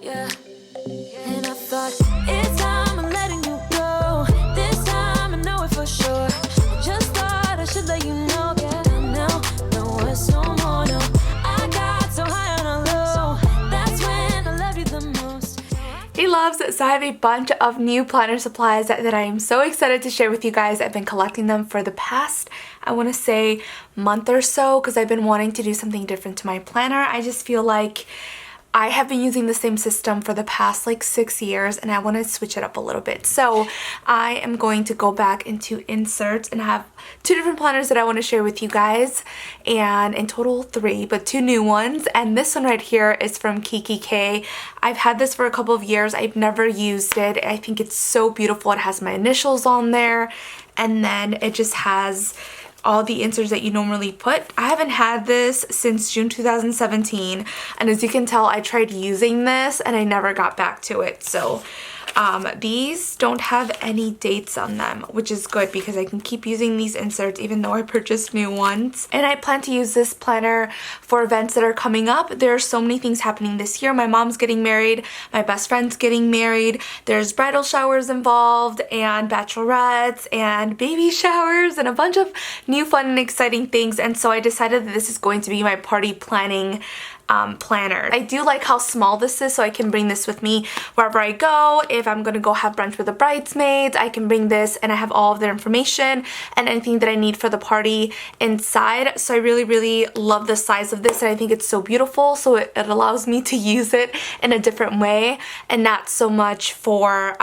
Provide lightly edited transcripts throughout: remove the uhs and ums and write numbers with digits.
Yeah. And I thought, it's time I'm letting you go. This time I know it for sure. I just thought I should let you know. Yeah, now, no, it's no more, no. I got so high on a low. That's when I love you the most. Hey loves, so I have a bunch of new planner supplies that I am so excited to share with you guys. I've been collecting them for the past, I want to say, month or so because I've been wanting to do something different to my planner. I just feel like I have been using the same system for the past like 6 years and I want to switch it up a little bit. So I am going to go back into inserts and have 2 different planners that I want to share with you guys, and in total 3, but 2 new ones. And this one right here is from Kiki K. I've had this for a couple of years. I've never used it. I think it's so beautiful. It has my initials on there and then it just has all the inserts that you normally put. I haven't had this since June 2017, and as you can tell, I tried using this and I never got back to it. So these don't have any dates on them, which is good because I can keep using these inserts even though I purchased new ones. And I plan to use this planner for events that are coming up. There are so many things happening this year. My mom's getting married, my best friend's getting married, there's bridal showers involved and bachelorettes and baby showers and a bunch of new fun and exciting things. And so I decided that this is going to be my party planning planner. I do like how small this is, so I can bring this with me wherever I go. If I'm gonna go have brunch with the bridesmaids, I can bring this and I have all of their information and anything that I need for the party inside. So I really love the size of this and I think it's so beautiful. So it allows me to use it in a different way and not so much for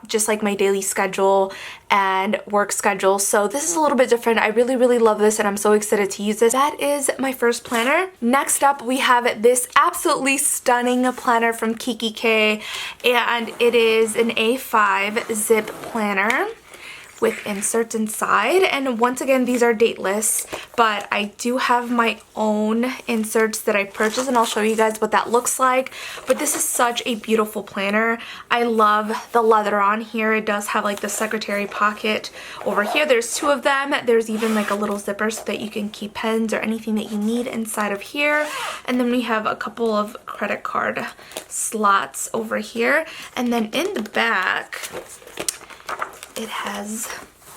just like my daily schedule and work schedule. So this is a little bit different. I really love this and I'm so excited to use this. That is my first planner. Next up we have this absolutely stunning planner from Kiki K, and it is an A5 zip planner with inserts inside. And once again, these are dateless, but I do have my own inserts that I purchased and I'll show you guys what that looks like. But this is such a beautiful planner. I love the leather on here. It does have like the secretary pocket over here. There's 2 of them. There's even like a little zipper so that you can keep pens or anything that you need inside of here. And then we have a couple of credit card slots over here. And then in the back, it has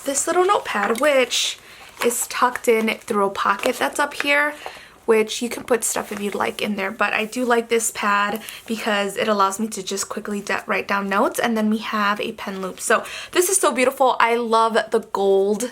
this little notepad, which is tucked in through a pocket that's up here, which you can put stuff if you'd like in there. But I do like this pad because it allows me to just quickly write down notes. And then we have a pen loop. So this is so beautiful. I love the gold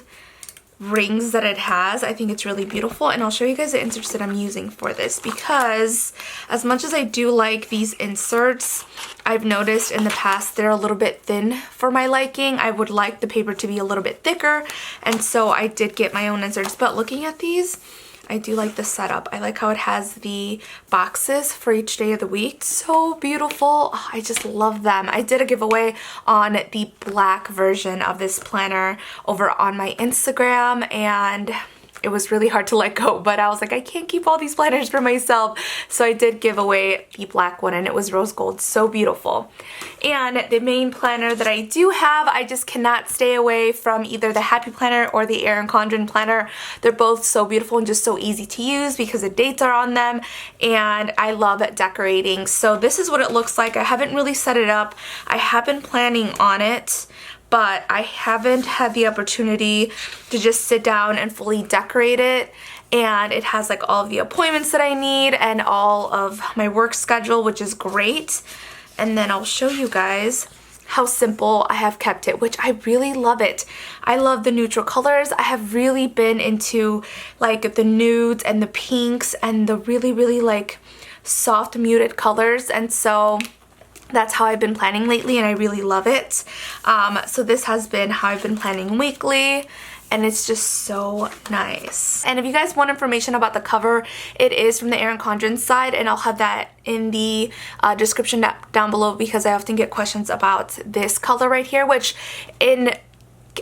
rings that it has. I think it's really beautiful, and I'll show you guys the inserts that I'm using for this because as much as I do like these inserts, I've noticed in the past they're a little bit thin for my liking. I would like the paper to be a little bit thicker, and so I did get my own inserts. But looking at these, I do like the setup. I like how it has the boxes for each day of the week. So beautiful. Oh, I just love them. I did a giveaway on the black version of this planner over on my Instagram, and it was really hard to let go, but I was like, I can't keep all these planners for myself. So I did give away the black one and it was rose gold. So beautiful. And the main planner that I do have, I just cannot stay away from either the Happy Planner or the Erin Condren planner. They're both so beautiful and just so easy to use because the dates are on them, and I love decorating. So this is what it looks like. I haven't really set it up. I have been planning on it, but I haven't had the opportunity to just sit down and fully decorate it. And it has like all of the appointments that I need and all of my work schedule, which is great. And then I'll show you guys how simple I have kept it, which I really love it. I love the neutral colors. I have really been into like the nudes and the pinks and the really like soft muted colors, and so that's how I've been planning lately and I really love it. So this has been how I've been planning weekly, and it's just so nice. And if you guys want information about the cover, it is from the Erin Condren side, and I'll have that in the description down below because I often get questions about this color right here, which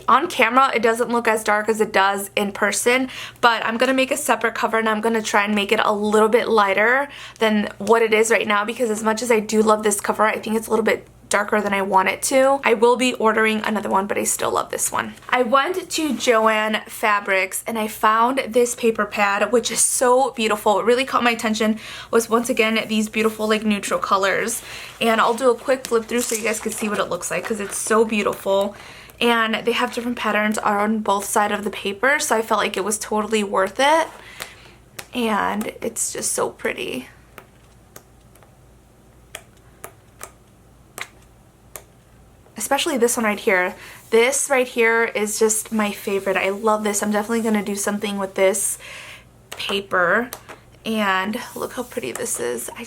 on camera it doesn't look as dark as it does in person, but I'm gonna make a separate cover and I'm gonna try and make it a little bit lighter than what it is right now because as much as I do love this cover, I think it's a little bit darker than I want it to. I will be ordering another one, but I still love this one. I went to Joann Fabrics and I found this paper pad, which is so beautiful. It really caught my attention. Was once again these beautiful like neutral colors, and I'll do a quick flip through so you guys can see what it looks like because it's so beautiful. And they have different patterns on both sides of the paper, so I felt like it was totally worth it. And it's just so pretty. Especially this one right here. This right here is just my favorite. I love this. I'm definitely going to do something with this paper. And look how pretty this is. I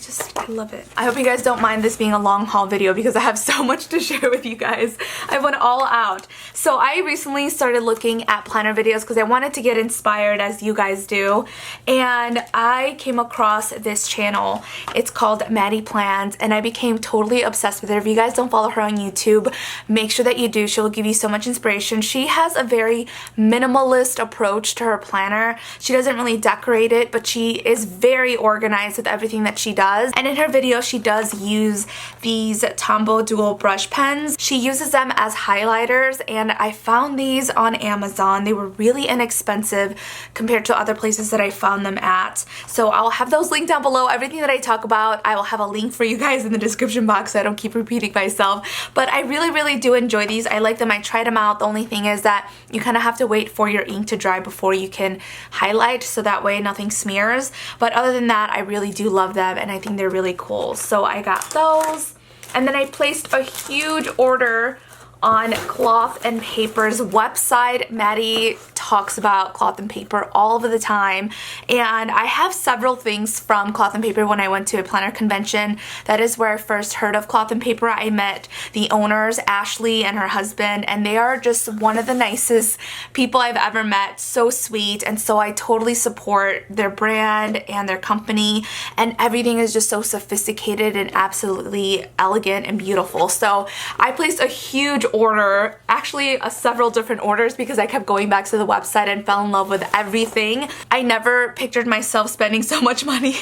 love it. I hope you guys don't mind this being a long haul video because I have so much to share with you guys. I went all out. So I recently started looking at planner videos because I wanted to get inspired as you guys do. And I came across this channel. It's called Maddie Plans and I became totally obsessed with her. If you guys don't follow her on YouTube, make sure that you do. She will give you so much inspiration. She has a very minimalist approach to her planner. She doesn't really decorate it, but she is very organized with everything that she does. And in her video, she does use these Tombow dual brush pens. She uses them as highlighters, and I found these on Amazon. They were really inexpensive compared to other places that I found them at. So I'll have those linked down below. Everything that I talk about, I will have a link for you guys in the description box so I don't keep repeating myself. But I really do enjoy these. I like them. I tried them out. The only thing is that you kind of have to wait for your ink to dry before you can highlight, so that way nothing smears. But other than that, I really do love them and I think they're really cool. So I got those. And then I placed a huge order on Cloth and Paper's website. Maddie talks about Cloth and Paper all of the time, and I have several things from Cloth and Paper when I went to a planner convention. That is where I first heard of Cloth and Paper. I met the owners, Ashley and her husband, and they are just one of the nicest people I've ever met. So sweet, and so I totally support their brand and their company, and everything is just so sophisticated and absolutely elegant and beautiful. So I placed a huge order, actually several different orders, because I kept going back to the website and fell in love with everything. I never pictured myself spending so much money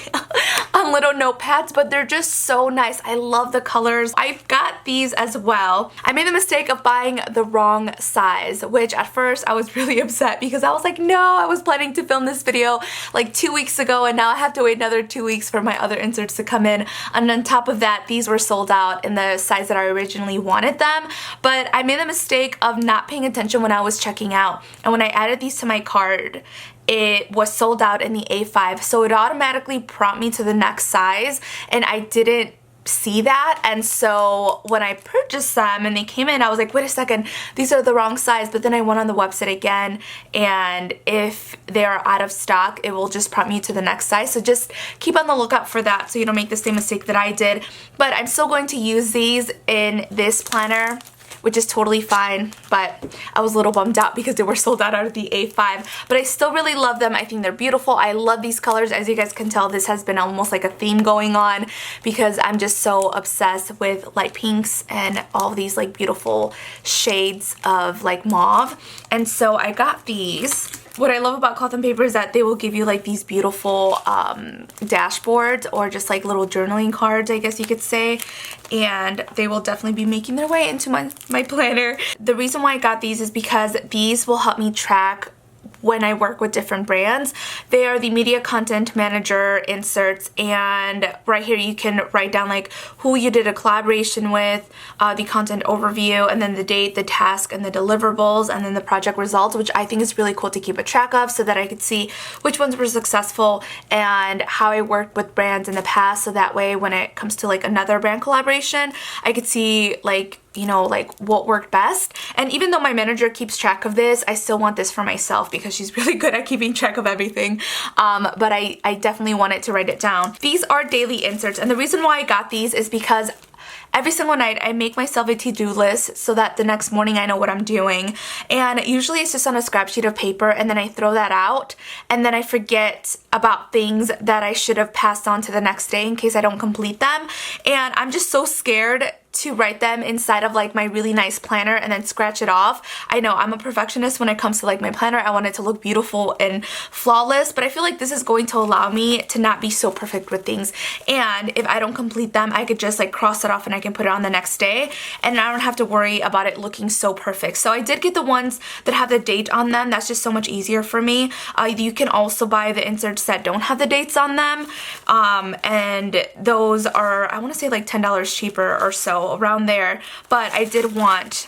on little notepads, but they're just so nice. I love the colors. I've got these as well. I made the mistake of buying the wrong size, which at first I was really upset because I was like, no, I was planning to film this video like 2 weeks ago and now I have to wait another 2 weeks for my other inserts to come in. And on top of that, these were sold out in the size that I originally wanted them. But I made the mistake of not paying attention when I was checking out. And when I added these to my cart, it was sold out in the A5, so it automatically prompted me to the next size, and I didn't see that. And so when I purchased them and they came in, I was like, wait a second, these are the wrong size. But then I went on the website again, and if they are out of stock, it will just prompt me to the next size. So just keep on the lookout for that so you don't make the same mistake that I did. But I'm still going to use these in this planner, which is totally fine, but I was a little bummed out because they were sold out of the A5, but I still really love them. I think they're beautiful. I love these colors. As you guys can tell, this has been almost like a theme going on because I'm just so obsessed with light pinks and all of these like beautiful shades of like mauve. And so I got these. What I love about Cloth and Paper is that they will give you like these beautiful dashboards or just like little journaling cards, I guess you could say, and they will definitely be making their way into my planner. The reason why I got these is because these will help me track when I work with different brands. They are the media content manager inserts, and right here you can write down like who you did a collaboration with, the content overview, and then the date, the task, and the deliverables, and then the project results, which I think is really cool to keep a track of so that I could see which ones were successful and how I worked with brands in the past, so that way when it comes to like another brand collaboration, I could see like, you know, like what worked best. And even though my manager keeps track of this, I still want this for myself because she's really good at keeping track of everything. But I definitely wanted to write it down. These are daily inserts, and the reason why I got these is because every single night I make myself a to-do list so that the next morning I know what I'm doing. And usually it's just on a scrap sheet of paper, and then I throw that out, and then I forget about things that I should have passed on to the next day in case I don't complete them. And I'm just so scared to write them inside of like my really nice planner and then scratch it off. I know I'm a perfectionist when it comes to like my planner. I want it to look beautiful and flawless, but I feel like this is going to allow me to not be so perfect with things. And if I don't complete them, I could just like cross it off and I can put it on the next day, and I don't have to worry about it looking so perfect. So I did get the ones that have the date on them. That's just so much easier for me. You can also buy the inserts that don't have the dates on them, and those are, I want to say like $10 cheaper or so, around there, but I did want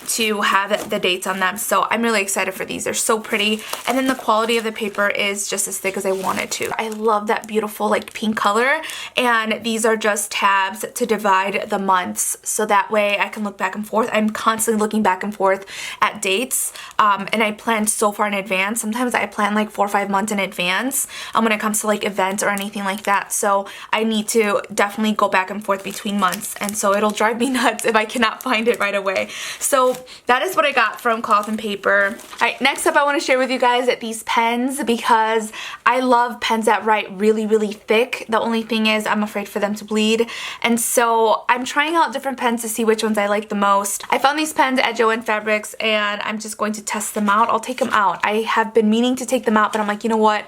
to have the dates on them, so I'm really excited for these. They're so pretty, and then the quality of the paper is just as thick as I want it to. I love that beautiful like pink color, and these are just tabs to divide the months, so that way I can look back and forth. I'm constantly looking back and forth at dates, and I plan so far in advance. Sometimes I plan like 4 or 5 months in advance when it comes to like events or anything like that, so I need to definitely go back and forth between months, and so it'll drive me nuts if I cannot find it right away. So that is what I got from Cloth and Paper. Alright, next up I want to share with you guys these pens, because I love pens that write really, really thick. The only thing is I'm afraid for them to bleed, and so I'm trying out different pens to see which ones I like the most. I found these pens at Joann Fabrics, and I'm just going to test them out. I'll take them out. I have been meaning to take them out, but I'm like, you know what?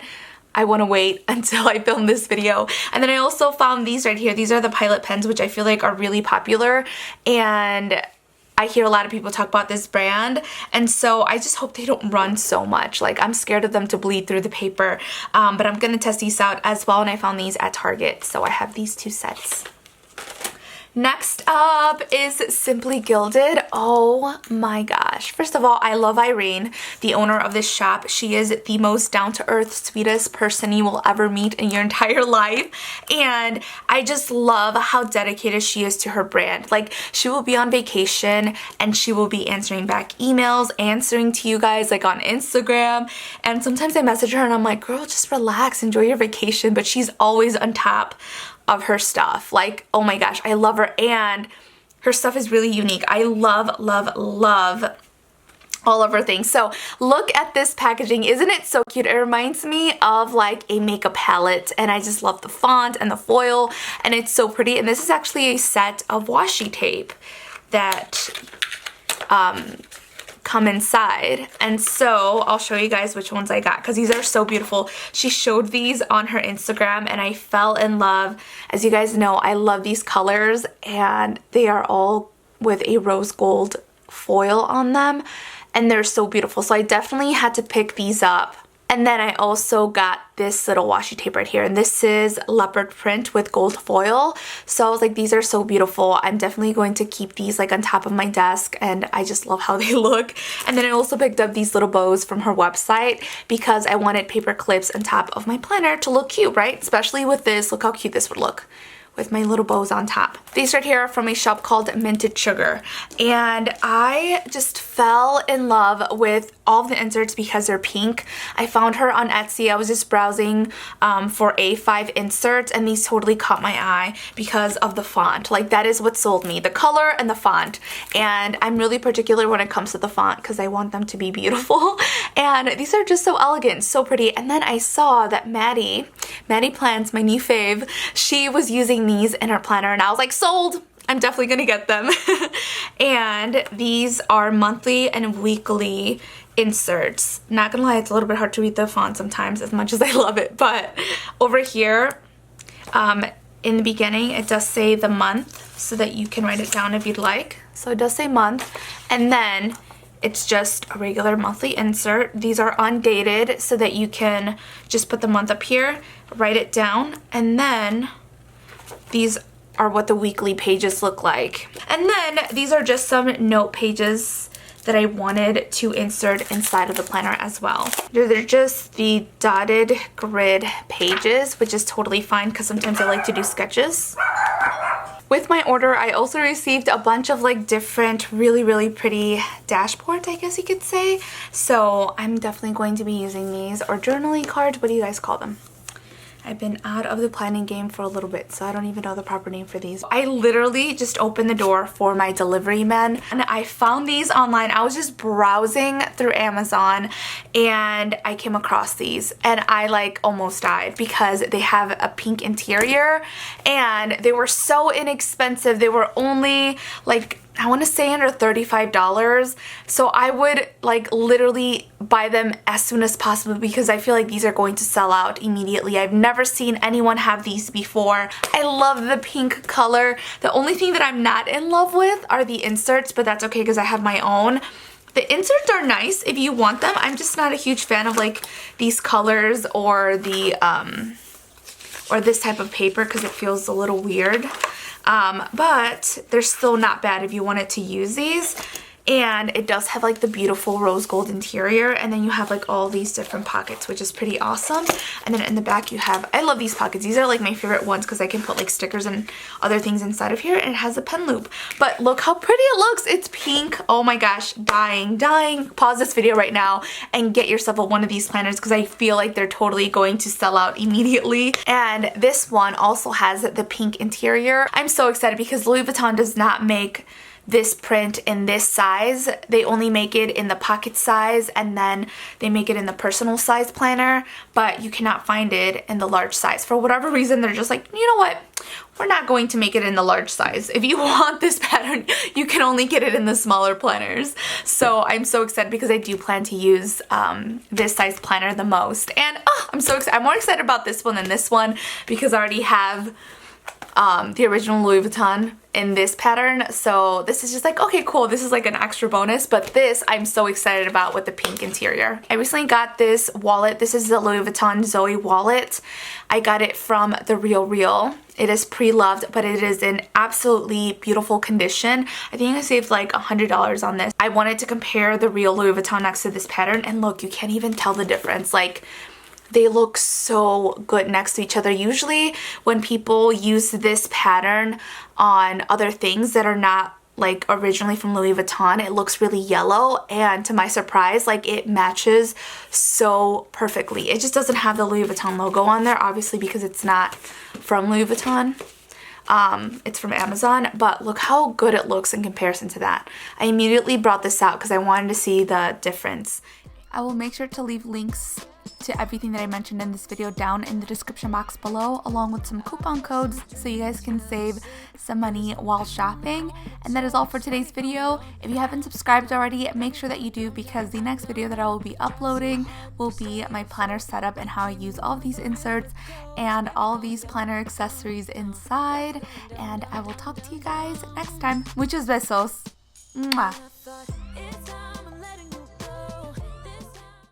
I want to wait until I film this video. And then I also found these right here. These are the Pilot pens, which I feel like are really popular, and I hear a lot of people talk about this brand, and so I just hope they don't run so much. Like, I'm scared of them to bleed through the paper, but I'm gonna test these out as well, and I found these at Target, so I have these 2 sets. Next up is Simply Gilded. Oh my gosh. First of all, I love Irene, the owner of this shop. She is the most down-to-earth, sweetest person you will ever meet in your entire life. And I just love how dedicated she is to her brand. Like, she will be on vacation and she will be answering back emails, answering to you guys like on Instagram. And sometimes I message her and I'm like, girl, just relax, enjoy your vacation. But she's always on top of her stuff. Like, oh my gosh, I love her, and her stuff is really unique. I love, love, love all of her things. So look at this packaging. Isn't it so cute? It reminds me of like a makeup palette, and I just love the font and the foil, and it's so pretty. And this is actually a set of washi tape that come inside, and so I'll show you guys which ones I got, because these are so beautiful. She showed these on her Instagram and I fell in love. As you guys know, I love these colors, and they are all with a rose gold foil on them, and they're so beautiful. So I definitely had to pick these up. And then I also got this little washi tape right here, and this is leopard print with gold foil. So I was like, these are so beautiful. I'm definitely going to keep these like on top of my desk, and I just love how they look. And then I also picked up these little bows from her website, because I wanted paper clips on top of my planner to look cute, right? Especially with this, look how cute this would look with my little bows on top. These right here are from a shop called Minted Sugar, and I just fell in love with all of the inserts because they're pink. I found her on Etsy. I was just browsing for A5 inserts, and these totally caught my eye because of the font. Like, that is what sold me, the color and the font. And I'm really particular when it comes to the font because I want them to be beautiful. And these are just so elegant, so pretty. And then I saw that Maddie Plants, my new fave, she was using these in her planner, and I was like, sold! I'm definitely gonna get them. And these are monthly and weekly inserts. Not gonna lie, it's a little bit hard to read the font sometimes, as much as I love it, but over here in the beginning it does say the month, so that you can write it down if you'd like. So it does say month, and then it's just a regular monthly insert. These are undated, so that you can just put the month up here, write it down, and then these are what the weekly pages look like. And then these are just some note pages that I wanted to insert inside of the planner as well. They're just the dotted grid pages, which is totally fine because sometimes I like to do sketches. With my order, I also received a bunch of like different really, really pretty dashboards, I guess you could say. So I'm definitely going to be using these, or journaling cards. What do you guys call them? I've been out of the planning game for a little bit, so I don't even know the proper name for these. I literally just opened the door for my delivery men and I found these online. I was just browsing through Amazon and I came across these and I like almost died because they have a pink interior and they were so inexpensive. They were only like, I want to say under $35. So I would like literally buy them as soon as possible because I feel like these are going to sell out immediately. I've never seen anyone have these before. I love the pink color. The only thing that I'm not in love with are the inserts, but that's okay because I have my own. The inserts are nice if you want them. I'm just not a huge fan of like these colors or the or this type of paper because it feels a little weird. But they're still not bad if you wanted to use these. And it does have like the beautiful rose gold interior, and then you have like all these different pockets, which is pretty awesome. And then in the back you have, I love these pockets. These are like my favorite ones because I can put like stickers and other things inside of here, and it has a pen loop. But look how pretty it looks. It's pink. Oh my gosh, dying. Pause this video right now and get yourself one of these planners because I feel like they're totally going to sell out immediately. And this one also has the pink interior. I'm so excited because Louis Vuitton does not make this print in this size. They only make it in the pocket size, and then they make it in the personal size planner, but you cannot find it in the large size. For whatever reason, they're just like, you know what? We're not going to make it in the large size. If you want this pattern, you can only get it in the smaller planners. So I'm so excited because I do plan to use this size planner the most. And I'm so excited. I'm more excited about this one than this one because I already have the original Louis Vuitton in this pattern, so this is just like, okay, cool, this is like an extra bonus. But this I'm so excited about with the pink interior. I recently got this wallet. This is the Louis Vuitton Zoe wallet. I got it from The Real Real. It is pre-loved, but it is in absolutely beautiful condition. I think I saved like $100 on this. I wanted to compare the real Louis Vuitton next to this pattern, and look, you can't even tell the difference. Like, they look so good next to each other. Usually when people use this pattern on other things that are not like originally from Louis Vuitton, it looks really yellow, and to my surprise, like it matches so perfectly. It just doesn't have the Louis Vuitton logo on there, obviously because it's not from Louis Vuitton. It's from Amazon, but look how good it looks in comparison to that. I immediately brought this out because I wanted to see the difference. I will make sure to leave links to everything that I mentioned in this video down in the description box below, along with some coupon codes so you guys can save some money while shopping. And that is all for today's video. If you haven't subscribed already, make sure that you do, because the next video that I will be uploading will be my planner setup and how I use all of these inserts and all of these planner accessories inside. And I will talk to you guys next time. Muchos besos. Mwah.